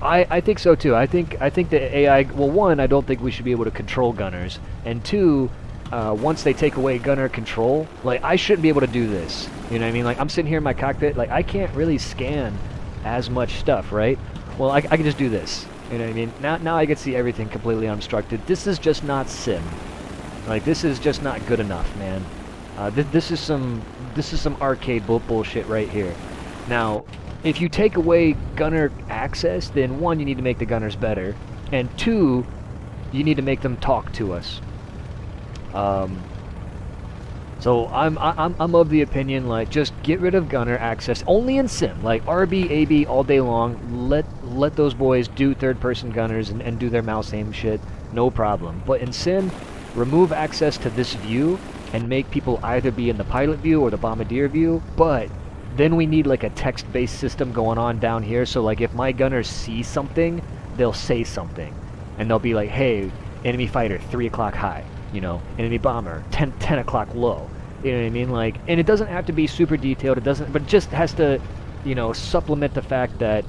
I think so too. I think the AI. Well, one, I don't think we should be able to control gunners, and two, once they take away gunner control, like I shouldn't be able to do this. You know what I mean? Like I'm sitting here in my cockpit, like I can't really scan as much stuff, right? Well, I can just do this. You know what I mean? Now I can see everything completely unobstructed. This is just not sim. Like this is just not good enough, man. This is some arcade bullshit right here. Now, if you take away gunner access, then one, you need to make the gunners better, and two, you need to make them talk to us. So I'm of the opinion, like, just get rid of gunner access only in sim, like RB, AB all day long. Let those boys do third-person gunners and do their mouse aim shit, no problem. But in sim, remove access to this view and make people either be in the pilot view or the bombardier view. But then we need like a text-based system going on down here. So like if my gunners see something, they'll say something, and they'll be like, "Hey, enemy fighter, 3 o'clock high." You know, enemy bomber, 10 o'clock low. You know what I mean? Like, and it doesn't have to be super detailed. It doesn't, but it just has to, you know, supplement the fact that,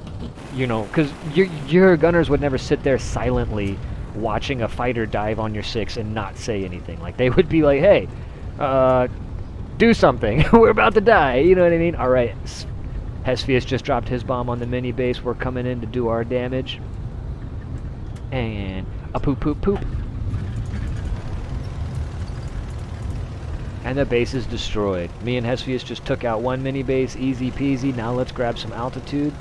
you know, because your gunners would never sit there silently watching a fighter dive on your 6 and not say anything. Like, they would be like, "Hey, do something. We're about to die." You know what I mean? All right, Hesphius just dropped his bomb on the mini base. We're coming in to do our damage. And a poop, poop, poop. And the base is destroyed. Me and Hesphius just took out one mini base, easy peasy. Now let's grab some altitude.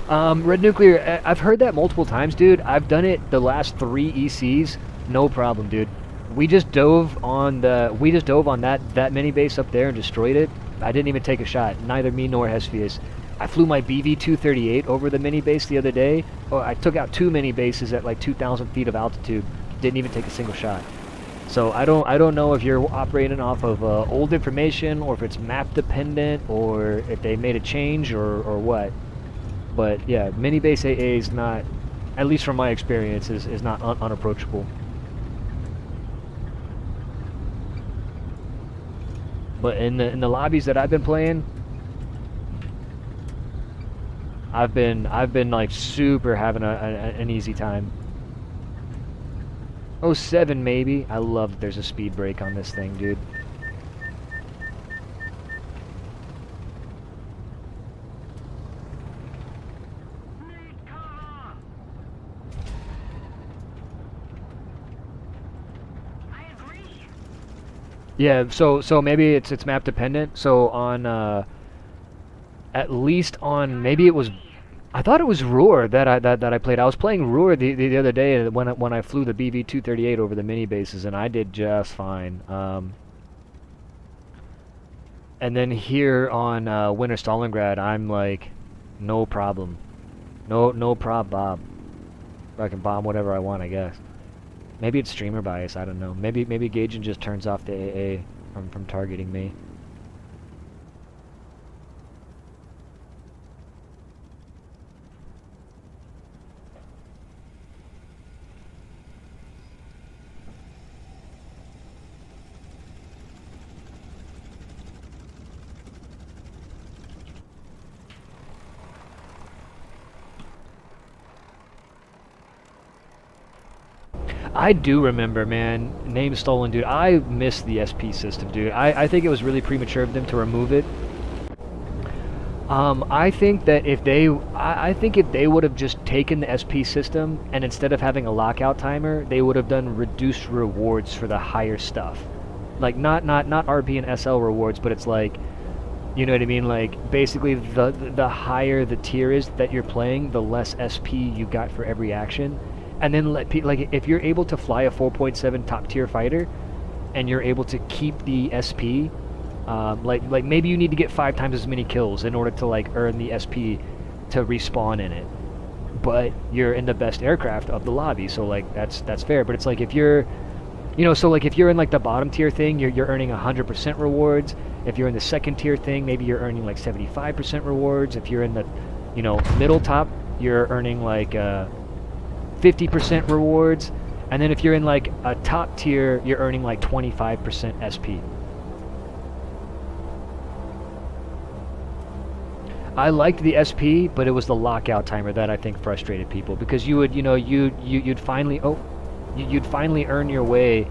Red Nuclear, I've heard that multiple times, dude. I've done it the last 3 ECs, no problem, dude. We just dove on that mini base up there and destroyed it. I didn't even take a shot, neither me nor Hesphius. I flew my BV-238 over the mini base the other day. Oh, I took out 2 mini bases at like 2,000 feet of altitude. Didn't even take a single shot. So I don't know if you're operating off of old information, or if it's map dependent, or if they made a change, or what. But yeah, mini base AA is not, at least from my experience, is not unapproachable. But in the lobbies that I've been playing, I've been like super having an easy time. 07 maybe. I love that there's a speed break on this thing, dude. Yeah, so maybe it's map dependent. So on at least on, maybe it was, I thought it was Ruhr that I played. I was playing Ruhr the other day when I flew the BV-238 over the mini bases, and I did just fine. And then here on Winter Stalingrad, I'm like, no problem, no prob bob. I can bomb whatever I want, I guess. Maybe it's streamer bias. I don't know. Maybe Gaijin just turns off the AA from targeting me. I do remember, man. Name stolen, dude. I miss the SP system, dude. I think it was really premature of them to remove it. I think that if they would have just taken the SP system, and instead of having a lockout timer, they would have done reduced rewards for the higher stuff. Like not RP and SL rewards, but it's like, you know what I mean? Like basically the higher the tier is that you're playing, the less SP you got for every action. And then let people, like, if you're able to fly a 4.7 top tier fighter, and you're able to keep the SP, like maybe you need to get 5 times as many kills in order to like earn the SP to respawn in it. But you're in the best aircraft of the lobby, so like that's fair. But it's like if you're, you know, so like if you're in like the bottom tier thing, you're earning 100% rewards. If you're in the second tier thing, maybe you're earning like 75% rewards. If you're in the, you know, middle top, you're earning like 50% rewards, and then if you're in like a top tier, you're earning like 25% SP. I liked the SP, but it was the lockout timer that I think frustrated people, because you would, you'd finally, you'd finally earn your way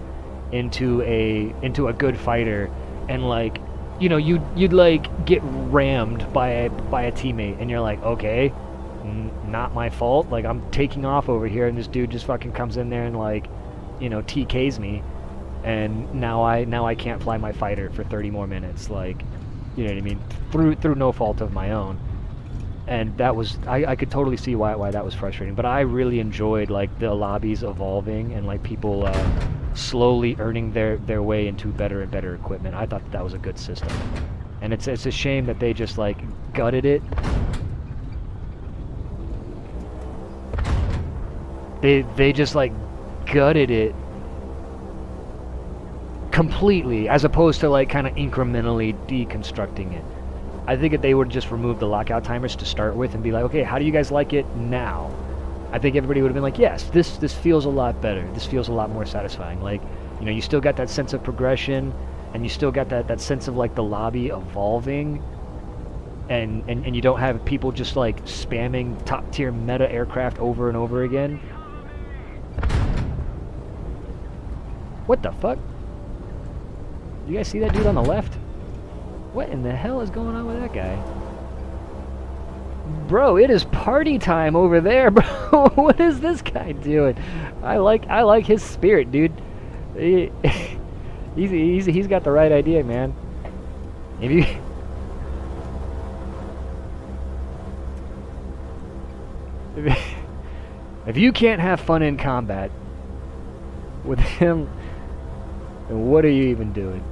into a good fighter, and like, you'd like get rammed by a teammate, and you're like, okay, not my fault. Like, I'm taking off over here, and this dude just fucking comes in there and like, TKs me, and now I can't fly my fighter for 30 more minutes. Like, you know what I mean? Through no fault of my own. And that was, I could totally see why that was frustrating. But I really enjoyed like the lobbies evolving and like people slowly earning their way into better and better equipment. I thought that was a good system. And it's a shame that they just like gutted it. They just like gutted it completely, as opposed to like kind of incrementally deconstructing it. I think if they would just remove the lockout timers to start with and be like, okay, how do you guys like it now? I think everybody would have been like, yes, this feels a lot better. This feels a lot more satisfying. Like, you still got that sense of progression, and you still got that sense of like the lobby evolving, and you don't have people just like spamming top tier meta aircraft over and over again. What the fuck? You guys see that dude on the left? What in the hell is going on with that guy? Bro, it is party time over there, bro. What is this guy doing? I like his spirit, dude. He's got the right idea, man. If you can't have fun in combat with him, then what are you even doing?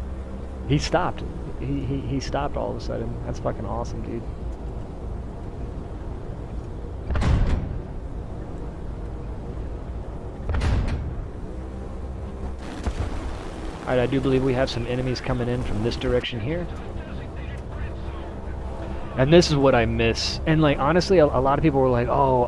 He stopped. He stopped all of a sudden. That's fucking awesome, dude. Alright, I do believe we have some enemies coming in from this direction here. And this is what I miss. And like, honestly, a lot of people were like, oh,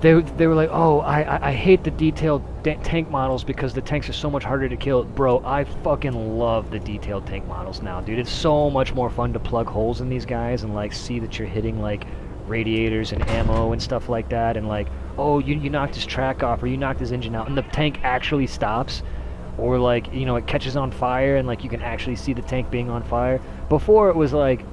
They were like, oh, I hate the detailed tank models because the tanks are so much harder to kill. Bro, I fucking love the detailed tank models now, dude. It's so much more fun to plug holes in these guys and like see that you're hitting like radiators and ammo and stuff like that, and like, oh, you knocked his track off, or you knocked his engine out, and the tank actually stops, or like, it catches on fire and like you can actually see the tank being on fire. Before it was like,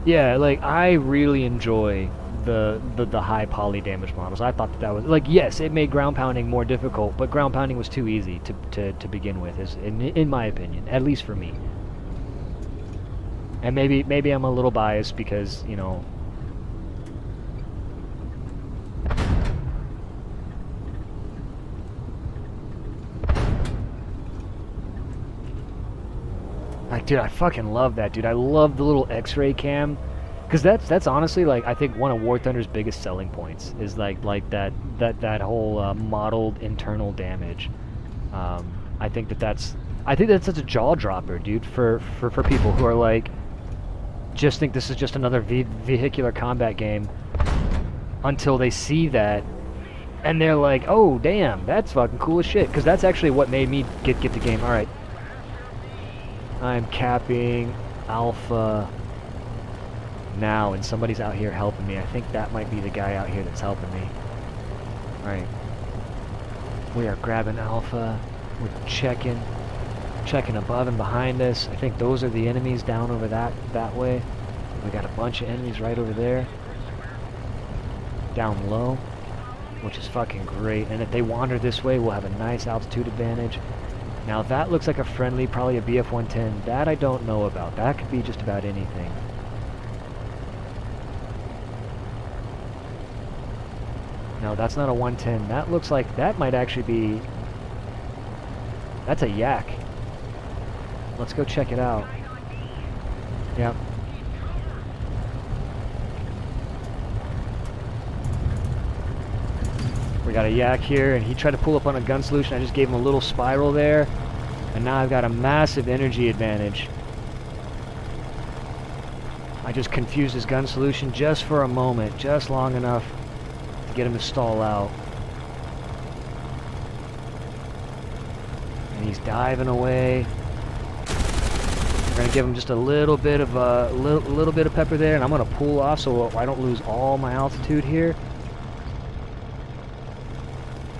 yeah, like I really enjoy the high poly damage models. I thought that was like, yes, it made ground pounding more difficult, but ground pounding was too easy to begin with, is in my opinion, at least for me. And maybe I'm a little biased because like, dude, I fucking love that, dude. I love the little X-ray cam. Because that's honestly, like, I think one of War Thunder's biggest selling points is like that whole modeled internal damage. I think that's such a jaw dropper, dude, for people who are like, just think this is just another vehicular combat game, until they see that and they're like, oh damn, that's fucking cool as shit. Because that's actually what made me get the game. All right, I'm capping Alpha now, and somebody's out here helping me. I think that might be the guy out here that's helping me. Alright. We are grabbing Alpha. We're checking above and behind us. I think those are the enemies down over that way. We got a bunch of enemies right over there. Down low, which is fucking great. And if they wander this way, we'll have a nice altitude advantage. Now that looks like a friendly, probably a BF-110. That I don't know about. That could be just about anything. No, that's not a 110. That looks like that might actually be... That's a yak. Let's go check it out. Yep. We got a yak here, and he tried to pull up on a gun solution. I just gave him a little spiral there, and now I've got a massive energy advantage. I just confused his gun solution just for a moment, just long enough to get him to stall out. And he's diving away. We're We're gonna give him just a little bit of little bit of pepper there, and I'm gonna pull off so I don't lose all my altitude here.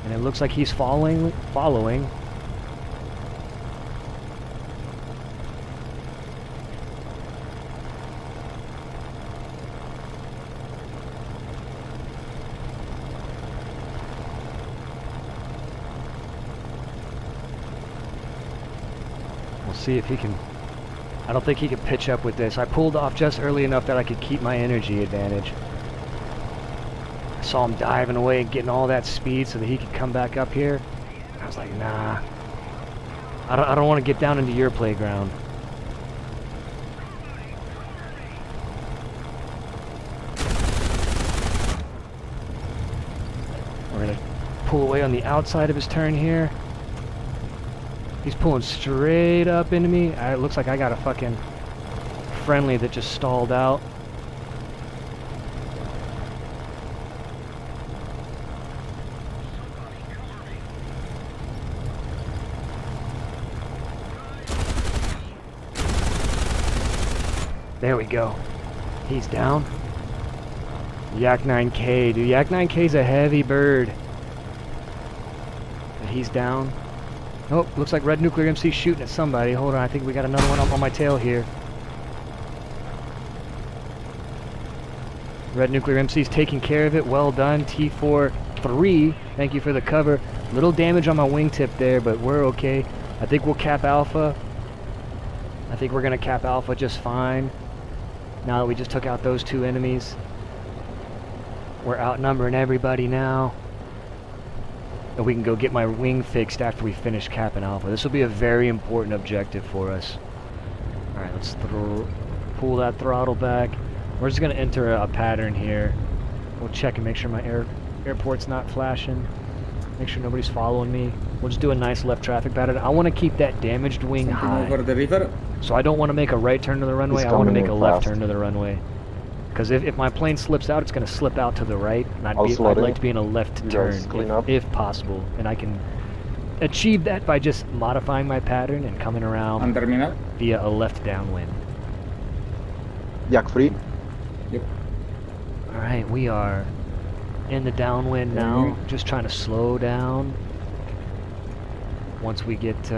And it looks like he's following. We'll see if he can. I don't think he can pitch up with this. I pulled off just early enough that I could keep my energy advantage. I saw him diving away and getting all that speed so that he could come back up here. I was like, nah. I don't want to get down into your playground. We're gonna pull away on the outside of his turn here. He's pulling straight up into me. It looks like I got a fucking friendly that just stalled out. There we go. He's down. Yak 9K, dude. Yak 9K's a heavy bird. But he's down. Oh, looks like RedNuclearMC shooting at somebody. Hold on, I think we got another one up on my tail here. RedNuclearMC's taking care of it. Well done. T4-3. Thank you for the cover. Little damage on my wingtip there, but we're okay. I think we'll cap Alpha. I think we're going to cap Alpha just fine. Now that we just took out those two enemies. We're outnumbering everybody now. And we can go get my wing fixed after we finish capping Alpha. This will be a very important objective for us. Alright, let's pull that throttle back. We're just going to enter a pattern here. We'll check and make sure my airport's not flashing. Make sure nobody's following me. We'll just do a nice left traffic pattern. I want to keep that damaged wing high. Over the river. So I don't want to make a right turn to the runway. I want to make a left turn to the runway. Because if my plane slips out, it's going to slip out to the right, and I'd like to be in a left turn if possible. And I can achieve that by just modifying my pattern and coming around via a left downwind. Yak free. Yep. Alright, we are in the downwind now, just trying to slow down. Once we get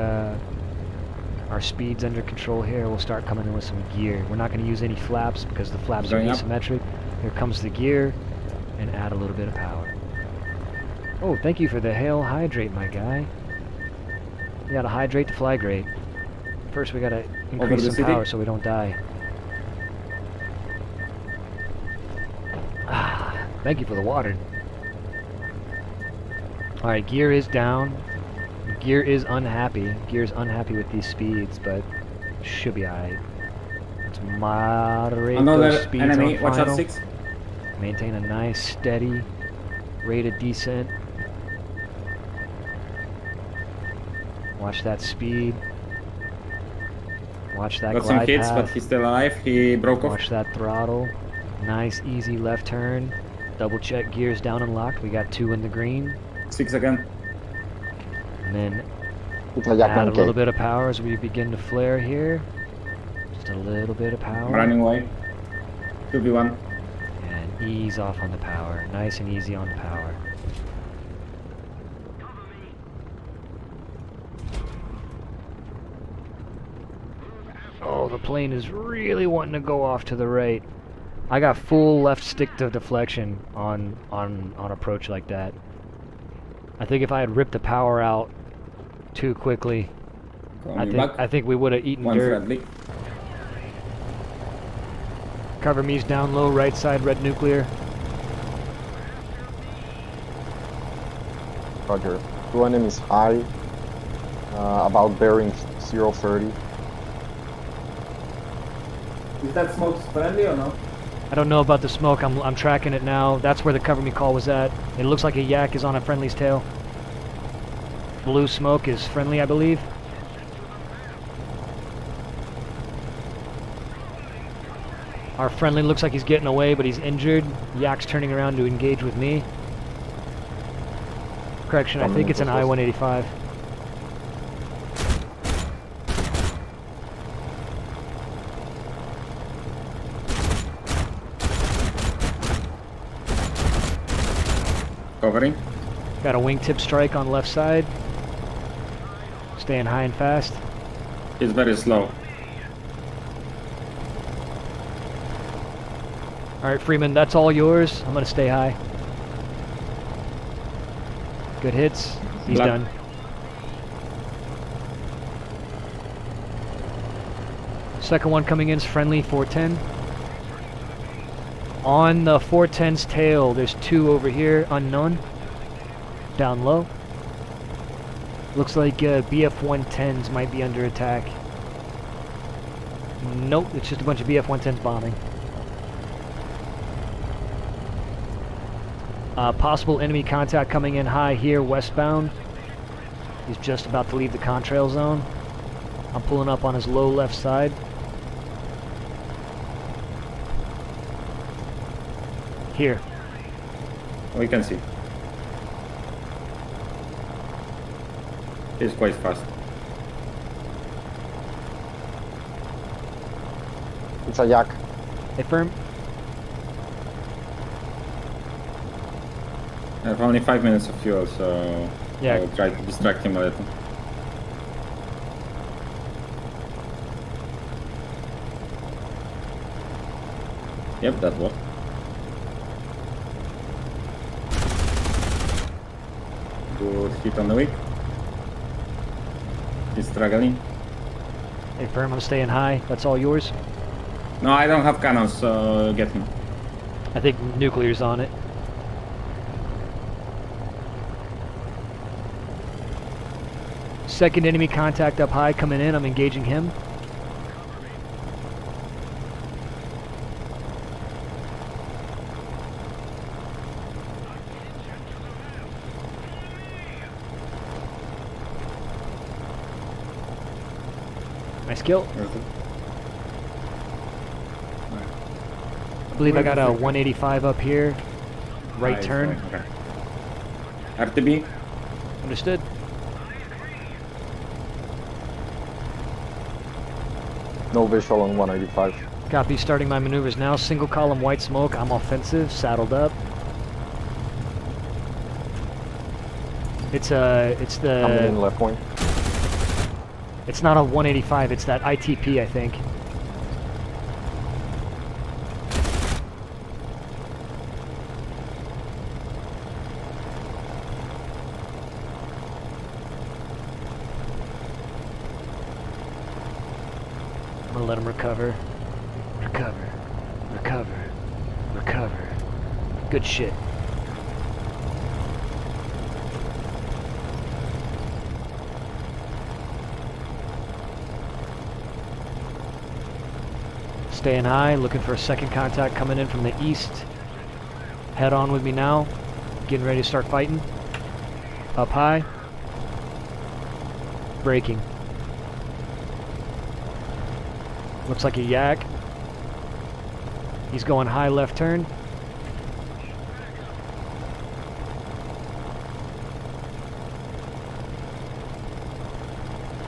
our speeds under control here, we'll start coming in with some gear. We're not going to use any flaps because the flaps are asymmetric. Here comes the gear, and add a little bit of power. Oh, thank you for the hail hydrate, my guy. We gotta hydrate to fly great. First we gotta increase some power so we don't die. Ah, thank you for the water. Alright, gear is down. Gear is unhappy. Gear's unhappy with these speeds, but should be alright. Let's moderate those speeds enemy. on Watch final. out, 6. Maintain a nice, steady rate of descent. Watch that speed. Watch that Got glide some hits, path. but he's still alive. He broke off. Watch that throttle. Nice, easy left turn. Double check gears down and locked. We got 2 in the green. 6 again. And then It's a Yak add a 9K. little bit of power as we begin to flare here. Just a little bit of power. I'm running away. 2v1. And ease off on the power. Nice and easy on the power. Oh, the plane is really wanting to go off to the right. I got full left stick to deflection on approach like that. I think if I had ripped the power out too quickly, I think we would have eaten One dirt. friendly. Cover me's down low, right side, red nuclear. Roger. 2 enemies high. About bearing 030. Is that smoke friendly or no? I don't know about the smoke. I'm tracking it now. That's where the cover me call was at. It looks like a yak is on a friendly's tail. Blue smoke is friendly, I believe. Our friendly looks like he's getting away, but he's injured. Yak's turning around to engage with me. Correction, I think it's an I-185. Covering. Got a wingtip strike on left side. Staying high and fast. He's very slow. Alright, Freeman, that's all yours. I'm gonna stay high. Good hits. He's Black. done. Second one coming in is friendly 410. On the 410's tail, there's two over here, unknown. Down low. Looks like BF 110s might be under attack. Nope, it's just a bunch of BF 110s bombing. Possible enemy contact coming in high here, westbound. He's just about to leave the contrail zone. I'm pulling up on his low left side. Here. We can see. He's quite fast. It's a yak. Hey, firm. I have only 5 minutes of fuel, so Yeah. I'll try to distract him a little. Yep, that worked. Good hit on the wick. He's struggling. Hey, firm, I'm staying high. That's all yours. No, I don't have cannons, so get him. I think nuclear's on it. Second enemy contact up high coming in. I'm engaging him. Nice kill. I believe I got a 185 up here. Right turn. Okay. RTB. Understood. No visual on 185. Copy, starting my maneuvers now. Single column white smoke. I'm offensive, saddled up. It's Coming in the, left wing. it's not a 185, it's that ITP, I think. I'm gonna let him recover. Recover. Recover. Recover. Good shit. Staying high, looking for a second contact coming in from the east. Head on with me now. Getting ready to start fighting. Up high. Braking. Looks like a yak. He's going high left turn.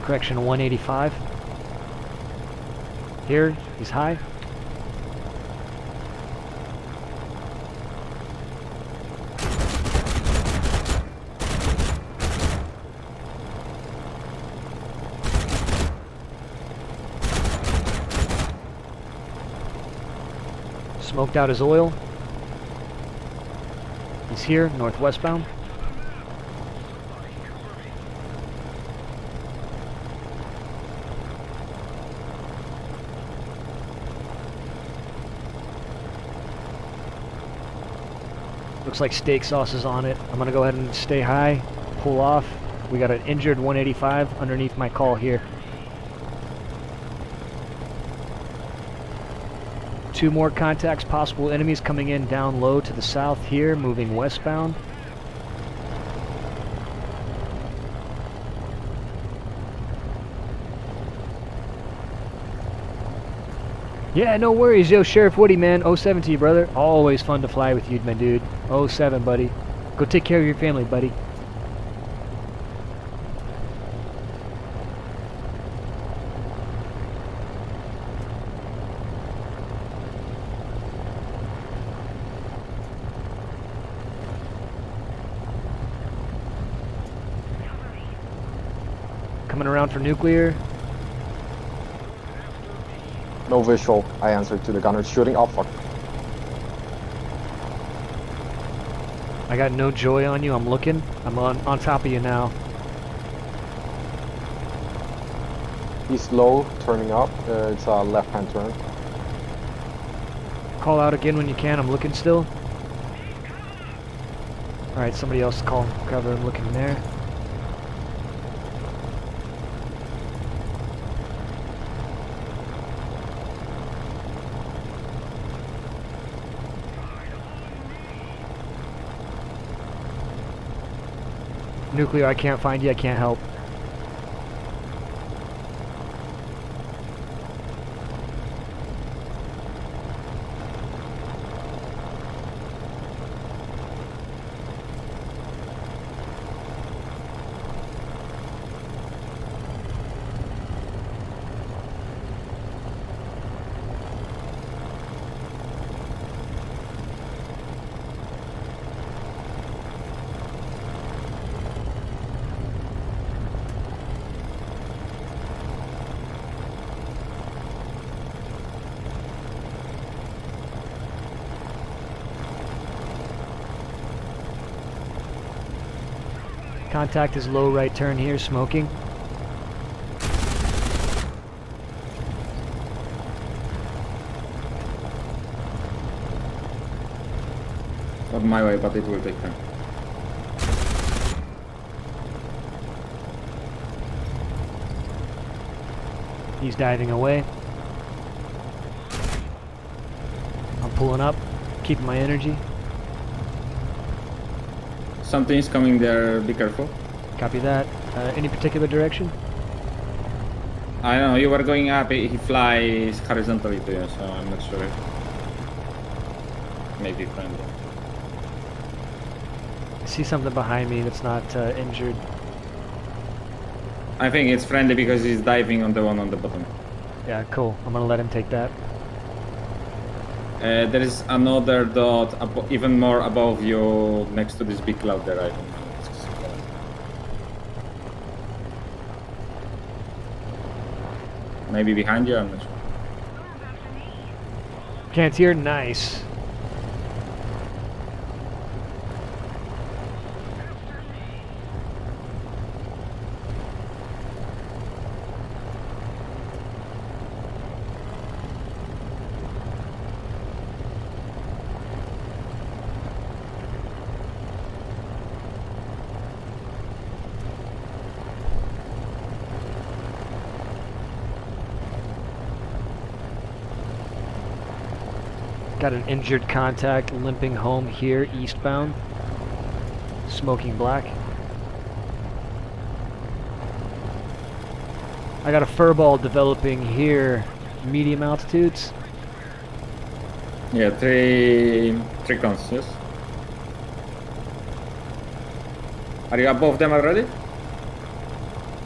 Correction, 185. Here, he's high. Smoked out his oil. He's here, northwestbound. Looks like steak sauce is on it. I'm gonna go ahead and stay high, pull off. We got an injured 185 underneath my call here. Two more contacts, possible enemies coming in down low to the south here, moving westbound. Yeah, no worries, yo, Sheriff Woody, man. 07 to you, brother. Always fun to fly with you, my dude. 07, buddy. Go take care of your family, buddy. Coming around for nuclear. No visual. I answered to the gunners shooting. Oh fuck. I got no joy on you. I'm looking. I'm on top of you now. He's low, turning up. It's a left-hand turn. Call out again when you can. I'm looking still. Alright, somebody else call cover. I'm looking there. Nuclear, I can't find you. I can't help. Contact is low right turn here, smoking. Not my way, but it will take time. He's diving away. I'm pulling up, keeping my energy. Something's coming there, be careful. Copy that. Any particular direction? I know, you were going up, he flies horizontally to you, so I'm not sure. Maybe friendly. I see something behind me that's not injured. I think it's friendly because he's diving on the one on the bottom. Yeah, cool. I'm gonna let him take that. There is another dot even more above you next to this big cloud there, I don't know. Maybe behind you, I'm not sure. Can't hear. Nice. Got an injured contact limping home here, eastbound. Smoking black. I got a furball developing here, medium altitudes. Yeah, three cons, yes. Are you above them already?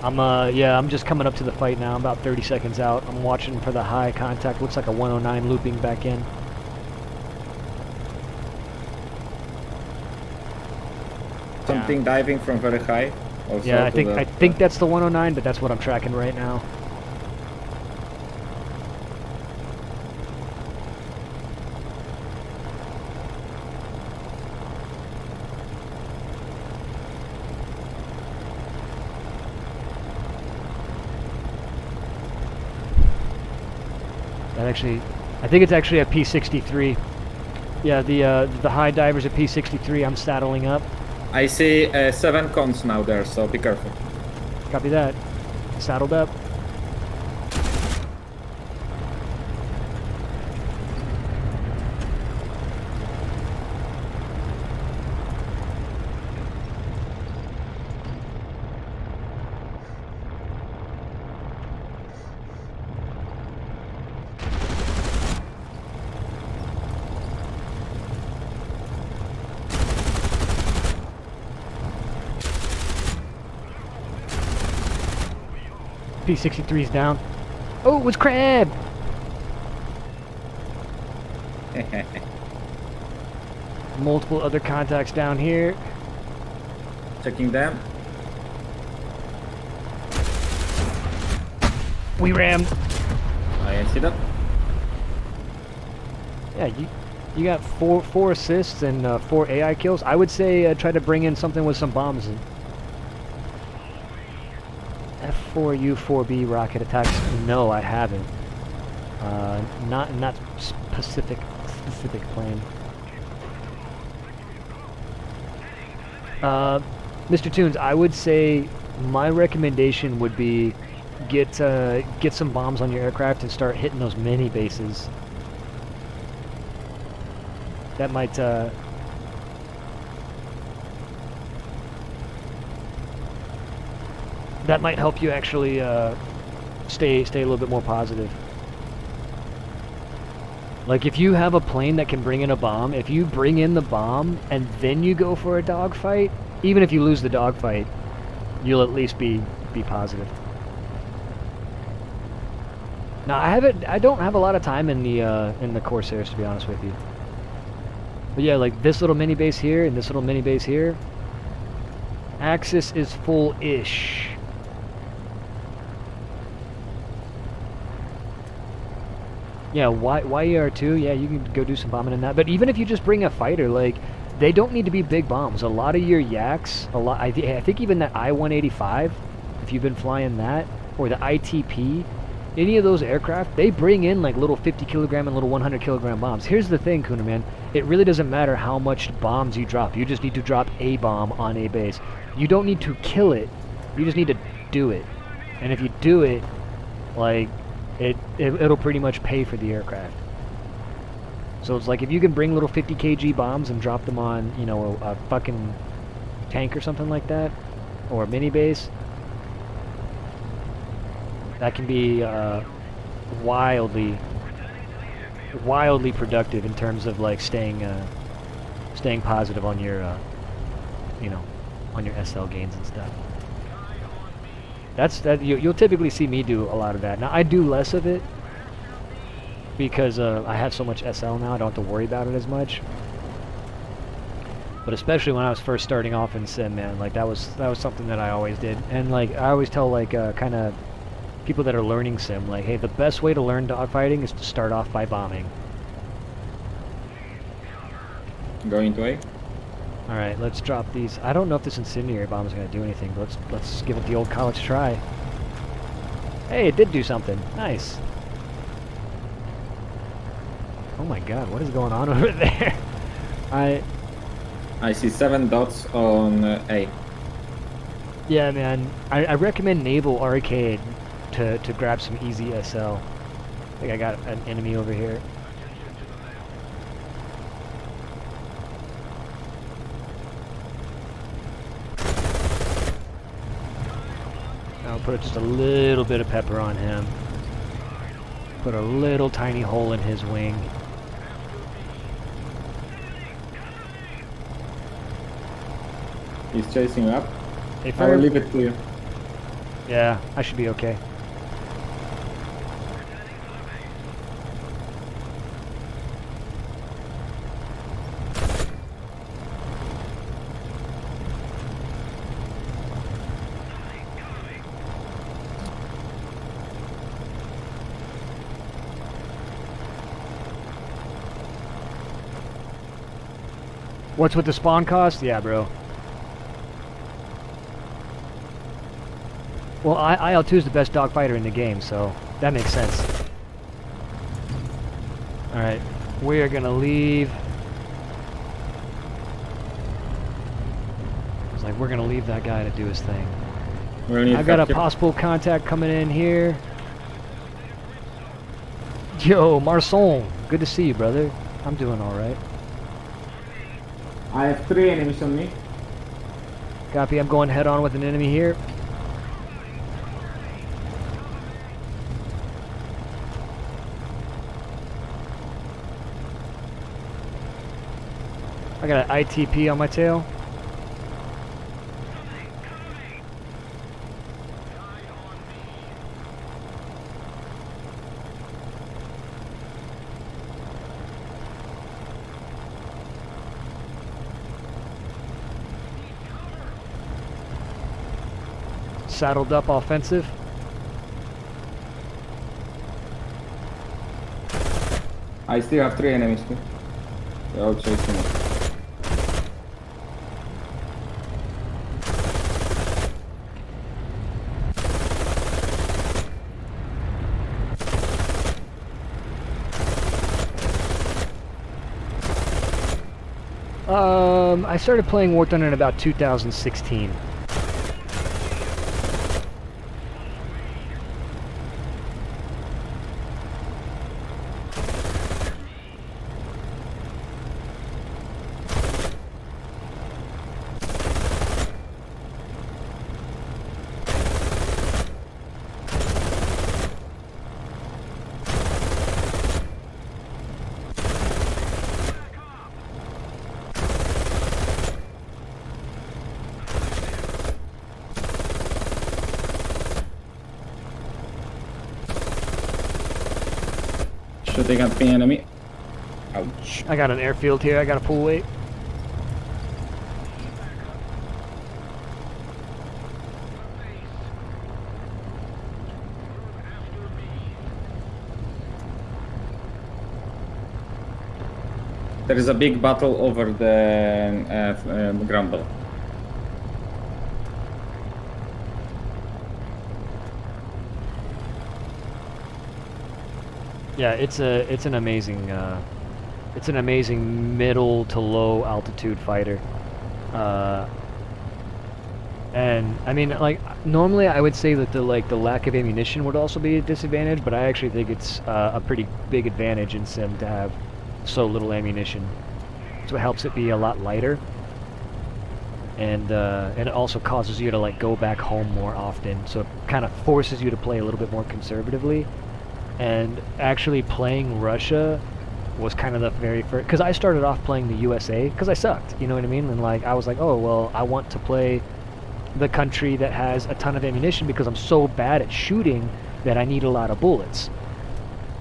Yeah, I'm just coming up to the fight now. I'm about 30 seconds out. I'm watching for the high contact. Looks like a 109 looping back in. Something diving from very high. Also Yeah, I think that's the 109, but that's what I'm tracking right now. That actually, I think it's actually a P63. Yeah, the high diver's a P63. I'm saddling up. I see 7 cons now there, so be careful. Copy that. Saddled up. P63's down. Oh, it was crab! Multiple other contacts down here. Checking them. We rammed. I see that. Yeah, you got four assists and 4 AI kills. I would say try to bring in something with some bombs. F4U4B rocket attacks. No, I haven't. Not in that specific plane. Mr. Toons, I would say my recommendation would be get some bombs on your aircraft and start hitting those mini bases. That might help you actually stay a little bit more positive. Like if you have a plane that can bring in a bomb, if you bring in the bomb and then you go for a dogfight, even if you lose the dogfight, you'll at least be positive. Now I don't have a lot of time in the Corsairs, to be honest with you. But yeah, like this little mini base here and this little mini base here, Axis is full-ish. Yeah, YER2, yeah, you can go do some bombing in that. But even if you just bring a fighter, like, they don't need to be big bombs. A lot of your Yaks, I think even that I-185, if you've been flying that, or the ITP, any of those aircraft, they bring in like little 50 kilogram and little 100 kilogram bombs. Here's the thing, Coonerman, it really doesn't matter how much bombs you drop. You just need to drop a bomb on a base. You don't need to kill it, you just need to do it. And if you do it, like, it'll pretty much pay for the aircraft. So it's like if you can bring little 50 kg bombs and drop them on, you know, a fucking tank or something like that, or a mini base, that can be wildly productive in terms of like staying positive on your, you know, on your SL gains and stuff. You'll typically see me do a lot of that. Now I do less of it because I have so much SL now. I don't have to worry about it as much. But especially when I was first starting off in sim, man, like that was something that I always did. And like I always tell like kind of people that are learning sim, like, hey, the best way to learn dogfighting is to start off by bombing. Going to A. All right, let's drop these. I don't know if this incendiary bomb is going to do anything, but let's give it the old college try. Hey, it did do something. Nice. Oh my God, what is going on over there? I see 7 dots on A. Yeah, man. I recommend Naval Arcade to grab some easy SL. I think I got an enemy over here. I'll put just a little bit of pepper on him. Put a little tiny hole in his wing. He's chasing up. Hey, I will leave it to you. Yeah, I should be okay. What's with the spawn cost? Yeah, bro. Well, IL-2 is the best dogfighter in the game, so that makes sense. Alright, we are gonna leave. It's like we're gonna leave that guy to do his thing. I've got a possible contact coming in here. Yo, Marcel, good to see you, brother. I'm doing alright. I have 3 enemies on me. Copy, I'm going head on with an enemy here. I got an ITP on my tail. Saddled up offensive. I still have 3 enemies here. They're all chasing me. I started playing War Thunder in about 2016. Shooting at me, enemy. Ouch. I got an airfield here. I got a pull weight. There is a big battle over the grumble. Yeah, it's an amazing middle to low altitude fighter. And I mean, like, normally I would say that the lack of ammunition would also be a disadvantage, but I actually think it's a pretty big advantage in Sim to have so little ammunition. So it helps it be a lot lighter, and it also causes you to like go back home more often. So it kind of forces you to play a little bit more conservatively. And actually playing Russia was kind of the very first, because I started off playing the USA because I sucked, you know what I mean? And like I was like, oh well, I want to play the country that has a ton of ammunition because I'm so bad at shooting that I need a lot of bullets.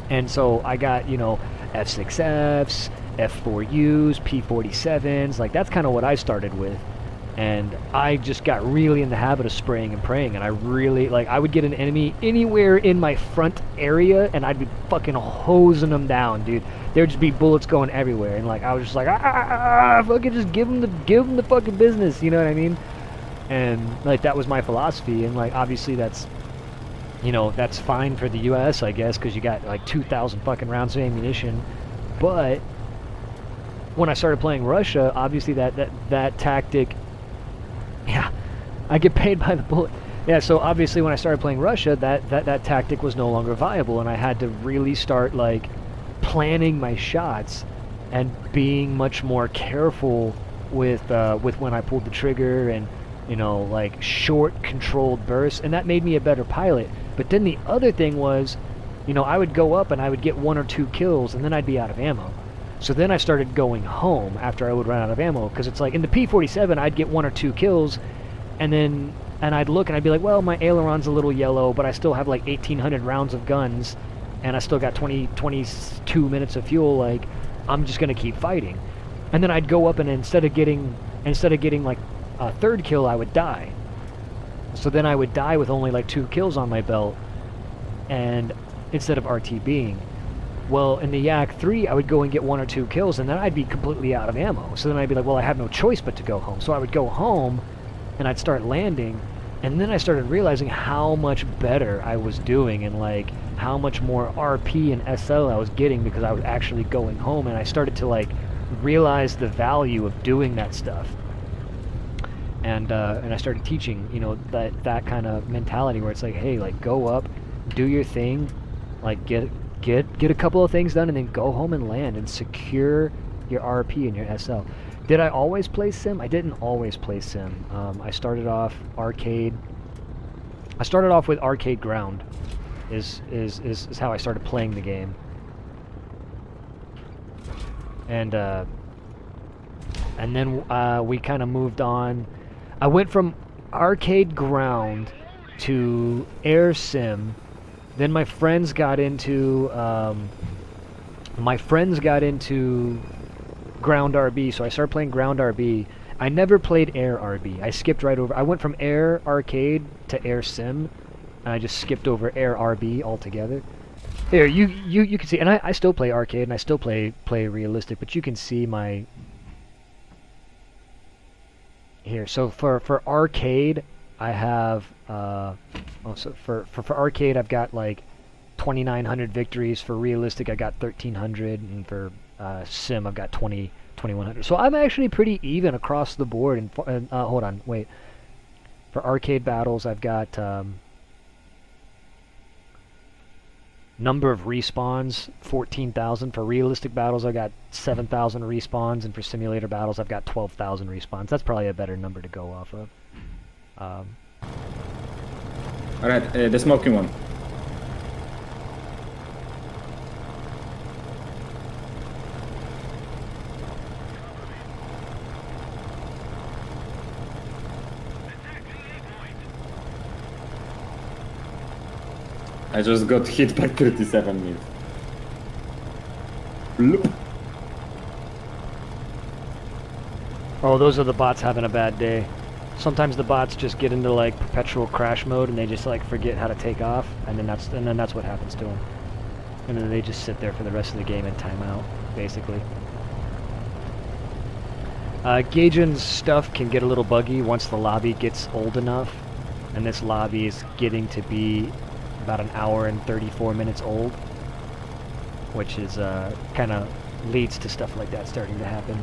And so I got, you know, F6Fs, F4Us, P47s, like that's kind of what I started with. And I just got really in the habit of spraying and praying, and I really, like, I would get an enemy anywhere in my front area, and I'd be fucking hosing them down, dude. There'd just be bullets going everywhere, and like, I was just like, fucking just give them the fucking business, you know what I mean? And like, that was my philosophy, and like, obviously that's, you know, that's fine for the US, I guess, because you got like 2,000 fucking rounds of ammunition, but when I started playing Russia, obviously that tactic, yeah, I get paid by the bullet. Yeah, so obviously when I started playing Russia, that tactic was no longer viable, and I had to really start like planning my shots and being much more careful with when I pulled the trigger, and you know, like short controlled bursts, and that made me a better pilot. But then the other thing was, you know, I would go up and I would get 1 or 2 kills, and then I'd be out of ammo. So then I started going home after I would run out of ammo, because it's like in the P47 I'd get 1 or 2 kills, and I'd look and I'd be like, well, my aileron's a little yellow, but I still have like 1,800 rounds of guns, and I still got 22 minutes of fuel. Like, I'm just gonna keep fighting. And then I'd go up, and instead of getting like a 3rd kill, I would die. So then I would die with only like 2 kills on my belt, and instead of RTBing. Well, in the Yak 3, I would go and get 1 or 2 kills, and then I'd be completely out of ammo. So then I'd be like, well, I have no choice but to go home. So I would go home, and I'd start landing, and then I started realizing how much better I was doing, and like how much more RP and SL I was getting because I was actually going home, and I started to like realize the value of doing that stuff. And I started teaching, you know, that kind of mentality where it's like, hey, like, go up, do your thing, like get a couple of things done, and then go home and land and secure your RP and your SL. Did I always play Sim? I didn't always play Sim. I started off arcade. I started off with arcade ground. Is how I started playing the game. And then we kind of moved on. I went from arcade ground to air sim. Then my friends got into ground RB, so I started playing ground RB. I never played air RB. I skipped right over. I went from air arcade to air sim, and I just skipped over air RB altogether. Here, you can see, and I still play arcade and I still play realistic, but you can see my. Here, so for arcade, I have so for arcade I've got like 2,900 victories. For realistic, I got 1,300, and for sim I've got 2,100. So I'm actually pretty even across the board. And hold on, wait. For arcade battles, I've got number of respawns 14,000. For realistic battles, I've got 7,000 respawns, and for simulator battles, I've got 12,000 respawns. That's probably a better number to go off of. All right, the smoking one. I just got hit by 37 meters. Bloop. Oh, those are the bots having a bad day. Sometimes the bots just get into like perpetual crash mode and they just like forget how to take off, and then that's what happens to them. And then they just sit there for the rest of the game in timeout, basically. Gaijin's stuff can get a little buggy once the lobby gets old enough, and this lobby is getting to be about an hour and 34 minutes old, which is kind of leads to stuff like that starting to happen.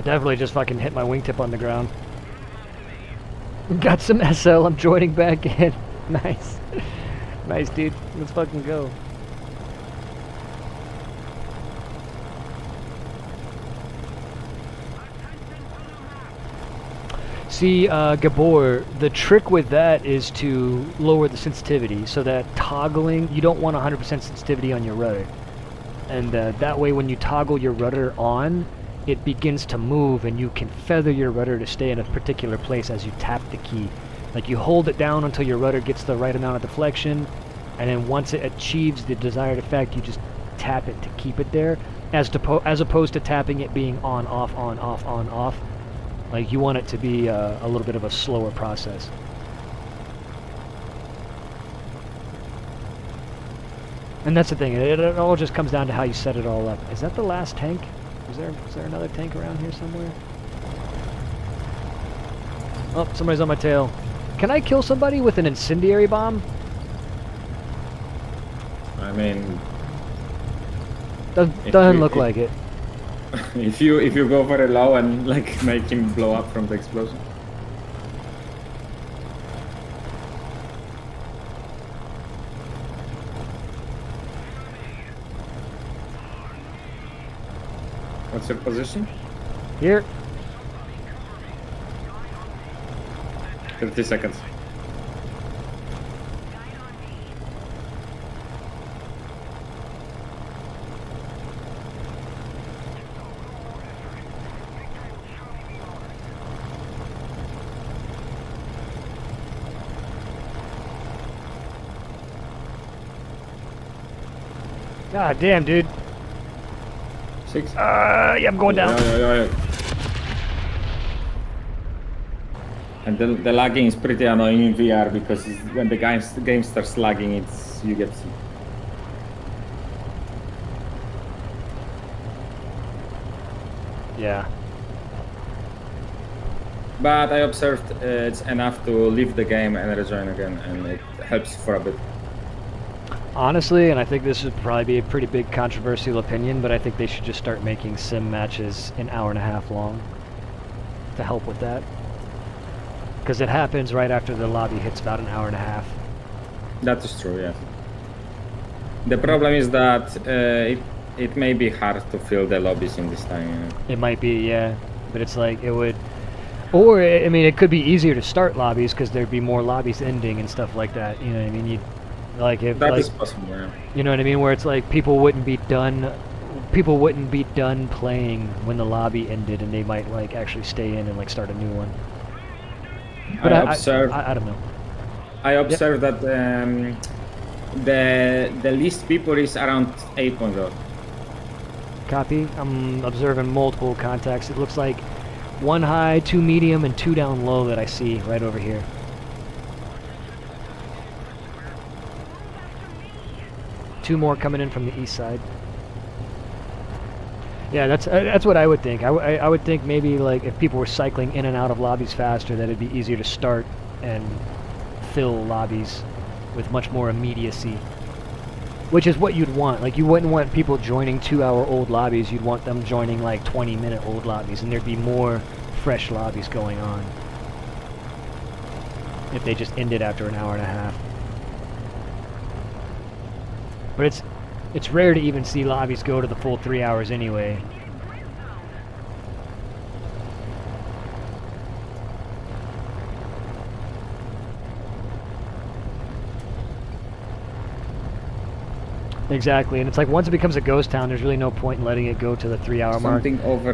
Definitely just fucking hit my wingtip on the ground. Got some SL, I'm joining back in. Nice. Nice, dude. Let's fucking go. See, Gabor, the trick with that is to lower the sensitivity so that toggling, you don't want 100% sensitivity on your rudder. And that way when you toggle your rudder on, it begins to move, and you can feather your rudder to stay in a particular place as you tap the key. Like, you hold it down until your rudder gets the right amount of deflection, and then once it achieves the desired effect, you just tap it to keep it there, as opposed to tapping it being on, off, on, off, on, off. Like, you want it to be a little bit of a slower process. And that's the thing, it all just comes down to how you set it all up. Is that the last tank? Is there another tank around here somewhere? Oh, somebody's on my tail. Can I kill somebody with an incendiary bomb? I mean, Doesn't look like it. If you go very low and like make him blow up from the explosion. What's your position? Here. 30 seconds. God damn, dude. 6. Yeah, I'm going down. Yeah. And the lagging is pretty annoying in VR because when the game starts lagging, you get sick. Yeah. But I observed it's enough to leave the game and rejoin again, and it helps for a bit. Honestly, and I think this would probably be a pretty big controversial opinion, but I think they should just start making sim matches an hour and a half long to help with that. Because it happens right after the lobby hits about an hour and a half. That is true, yeah. The problem is that it may be hard to fill the lobbies in this time. You know? It might be, yeah. But it's like, it would... Or, I mean, it could be easier to start lobbies because there'd be more lobbies ending and stuff like that. You know what I mean? Like if that like, is possible, yeah. You know what I mean? Where it's like people wouldn't be done people wouldn't be done playing when the lobby ended, and they might like actually stay in and like start a new one. But I don't know. I observed that the least people is around 8.0. Copy. I'm observing multiple contacts. It looks like 1 high, 2 medium, and 2 down low that I see right over here. Two more coming in from the east side. Yeah, that's what I would think. I would think maybe like if people were cycling in and out of lobbies faster, that it'd be easier to start and fill lobbies with much more immediacy. Which is what you'd want. Like, you wouldn't want people joining 2-hour-old lobbies. You'd want them joining like 20-minute-old lobbies, and there'd be more fresh lobbies going on if they just ended after an hour and a half. But it's rare to even see lobbies go to the full 3 hours anyway. Exactly, and it's like once it becomes a ghost town, there's really no point in letting it go to the 3-hour mark.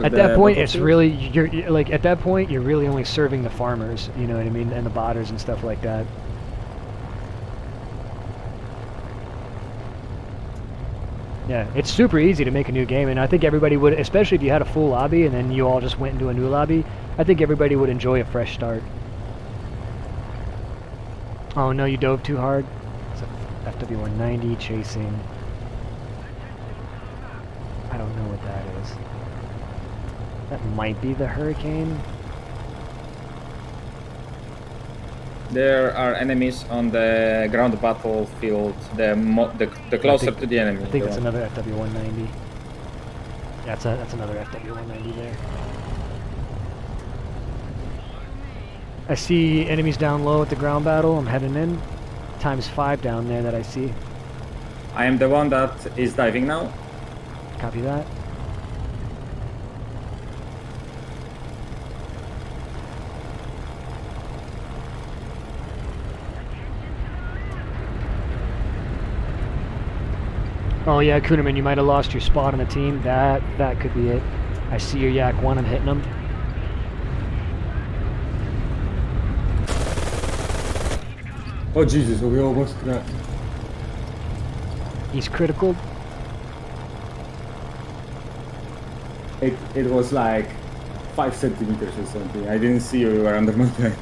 At that point, it's really you're like at that point you're really only serving the farmers, you know what I mean, and the botters and stuff like that. Yeah, it's super easy to make a new game, and I think everybody would, especially if you had a full lobby and then you all just went into a new lobby. I think everybody would enjoy a fresh start. Oh no, you dove too hard. It's a FW190 chasing. I don't know what that is. That might be the Hurricane. There are enemies on the ground battlefield, the closer to the enemy. I think that's another FW190. Yeah, that's another FW190 there. I see enemies down low at the ground battle. I'm heading in. ×5 down there that I see. I am the one that is diving now. Copy that. Oh yeah, Kuhneman, you might have lost your spot on the team. That could be it. I see your Yak 1, I'm hitting him. Oh Jesus, we almost got... He's critical. It was like 5 centimeters or something. I didn't see you were under my plane.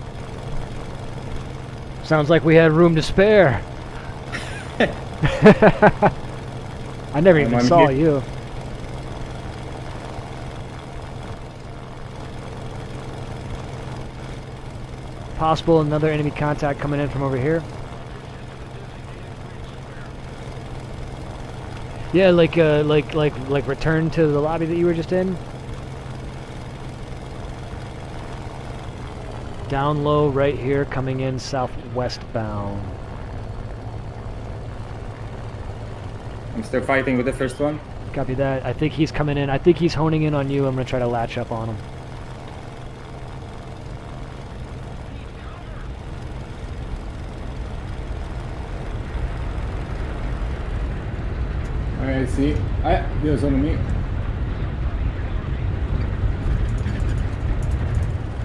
Sounds like we had room to spare. I never even saw you. Possible another enemy contact coming in from over here. Yeah, like return to the lobby that you were just in. Down low right here, coming in southwest bound. I'm still fighting with the first one. Copy that. I think he's coming in. I think he's honing in on you. I'm going to try to latch up on him. I see. There's on me.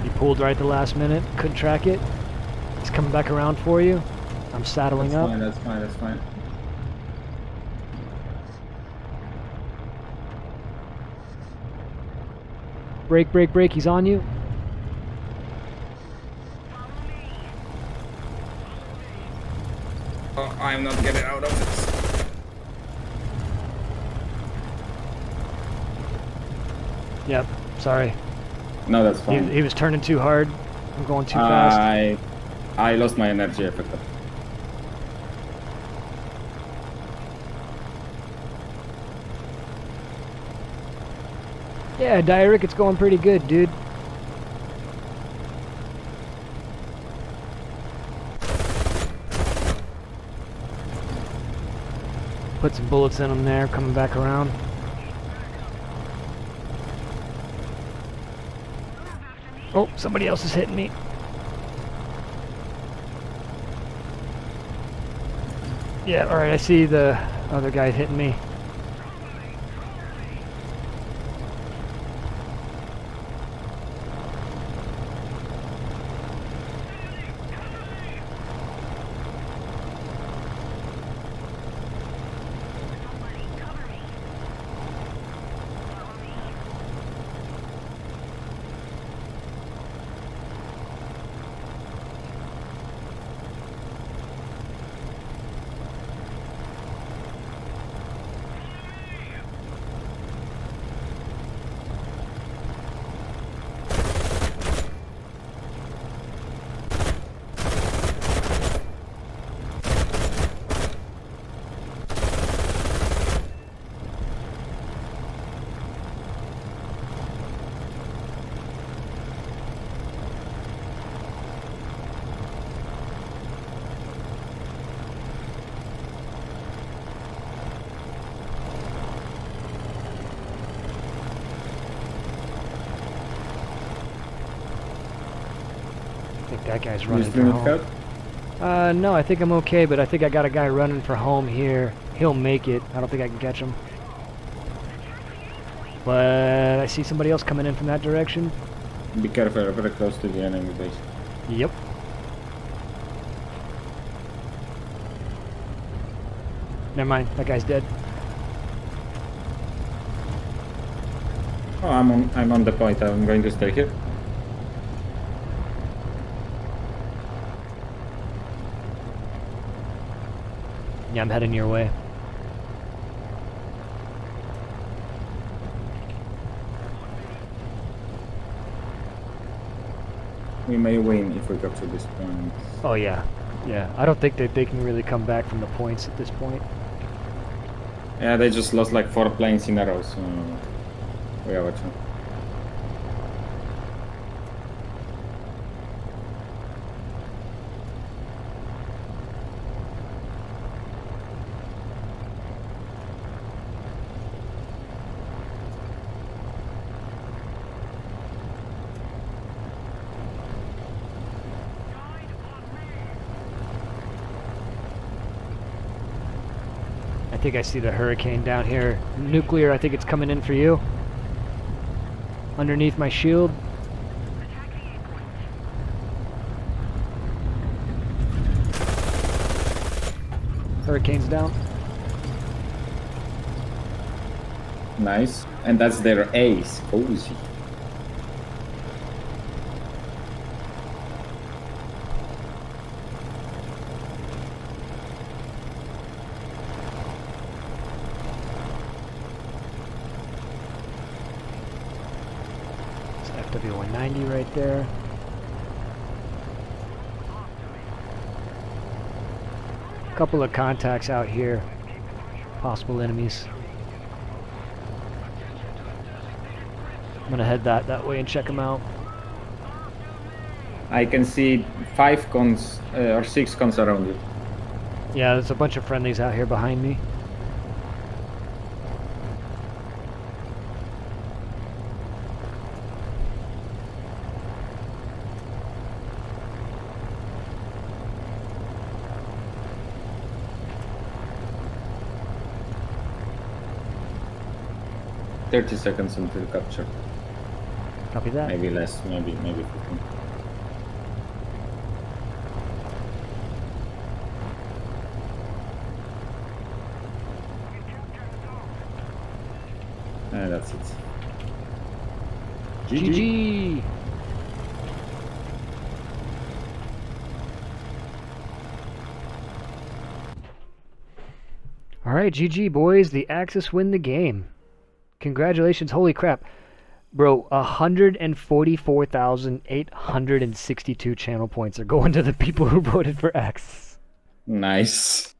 He pulled right at the last minute. Couldn't track it. He's coming back around for you. I'm saddling up. That's fine, that's fine. Break, break, break. He's on you. Oh, I'm not getting out of this. Yep. Sorry. No, that's fine. He was turning too hard. I'm going too fast. I lost my energy effectively. Yeah, Diaric, it's going pretty good, dude. Put some bullets in him there, coming back around. Oh, somebody else is hitting me. Yeah, alright, I see the other guy hitting me. That guy's You running for still need home. help? No, I think I'm okay, but I think I got a guy running for home here. He'll make it. I don't think I can catch him. But I see somebody else coming in from that direction. Be careful, you're very close to the enemy base. Yep. Never mind, that guy's dead. Oh, I'm on the point. I'm going to stay here. Yeah, I'm heading your way. We may win if we capture this point. Oh yeah, yeah. I don't think that they can really come back from the points at this point. Yeah, they just lost like 4 planes in a row, so we have a chance. I think I see the hurricane down here. Nuclear, I think it's coming in for you. Underneath my shield. Hurricane's down. Nice. And that's their ace. Cozy. It's FW-190 right there. Couple of contacts out here. Possible enemies. I'm gonna head that way and check them out. I can see 5 cons or 6 cons around you. Yeah, there's a bunch of friendlies out here behind me. "30 seconds until capture. Copy that. Maybe less, maybe 15. And that's it. GG! Alright, GG boys, the Axis win the game. Congratulations, holy crap. Bro, 144,862 channel points are going to the people who voted for Axis. Nice.